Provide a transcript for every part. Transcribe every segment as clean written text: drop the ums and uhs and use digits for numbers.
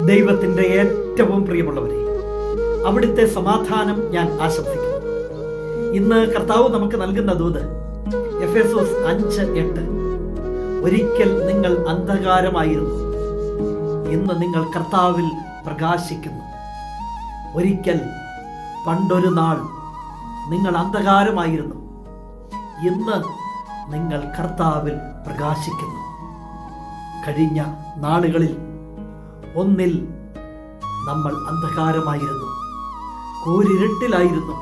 ദൈവത്തിൻ്റെ ഏറ്റവും പ്രിയമുള്ളവരെ, അവിടുത്തെ സമാധാനം ഞാൻ ആശംസിക്കുന്നു. ഇന്ന് കർത്താവ് നമുക്ക് നൽകുന്ന ദൂത് എഫെസോസ് 5:8. ഒരിക്കൽ നിങ്ങൾ അന്ധകാരമായിരുന്നു, ഇന്ന് നിങ്ങൾ കർത്താവിൽ പ്രകാശിക്കുന്നു. ഒരിക്കൽ പണ്ടൊരു നാൾ നിങ്ങൾ അന്ധകാരമായിരുന്നു, ഇന്ന് നിങ്ങൾ കർത്താവിൽ പ്രകാശിക്കുന്നു. കഴിഞ്ഞ നാളുകളിൽ ഒന്നിൽ നമ്മൾ അന്ധകാരമായിരുന്നു, കൂരിരുട്ടിലായിരുന്നു.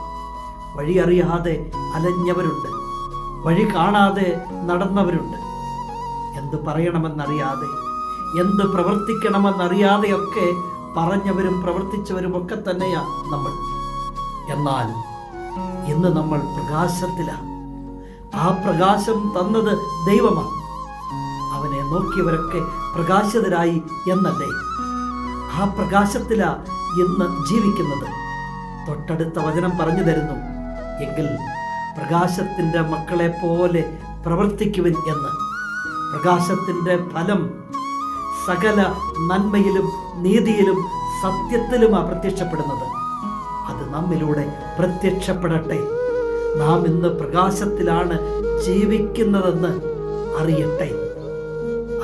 വഴിയറിയാതെ അലഞ്ഞവരുണ്ട്, വഴി കാണാതെ നടന്നവരുണ്ട്. എന്ത് പറയണമെന്നറിയാതെ, എന്ത് പ്രവർത്തിക്കണമെന്നറിയാതെയൊക്കെ പറഞ്ഞവരും പ്രവർത്തിച്ചവരും ഒക്കെ തന്നെയാണ് നമ്മൾ. എന്നാൽ ഇന്ന് നമ്മൾ പ്രകാശത്തിലാണ്. ആ പ്രകാശം തന്നത് ദൈവമാണ്. അവനെ നോക്കിയവരൊക്കെ പ്രകാശിതരായി എന്നല്ലേ? ആ പ്രകാശത്തിലാ ഇന്ന് ജീവിക്കുന്നത്. തൊട്ടടുത്ത വചനം പറഞ്ഞു തരുന്നു, എങ്കിൽ പ്രകാശത്തിൻ്റെ മക്കളെ പോലെ പ്രവർത്തിക്കുവിൻ എന്ന്. പ്രകാശത്തിൻ്റെ ഫലം സകല നന്മയിലും നീതിയിലും സത്യത്തിലുമാണ് പ്രത്യക്ഷപ്പെടുന്നത്. അത് നമ്മിലൂടെ പ്രത്യക്ഷപ്പെടട്ടെ. നാം ഇന്ന് പ്രകാശത്തിലാണ് ജീവിക്കുന്നതെന്ന് അറിയട്ടെ.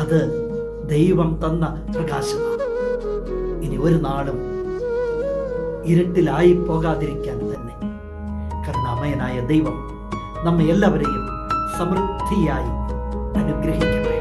അത് ദൈവം തന്ന പ്രകാശമാണ്. ഇനി ഒരു നാളും ഇരുട്ടിലായി പോകാതിരിക്കാൻ തന്നെ കരുണാമയനായ ദൈവം നമ്മെ എല്ലാവരെയും സമൃദ്ധിയായി അനുഗ്രഹിക്കട്ടെ.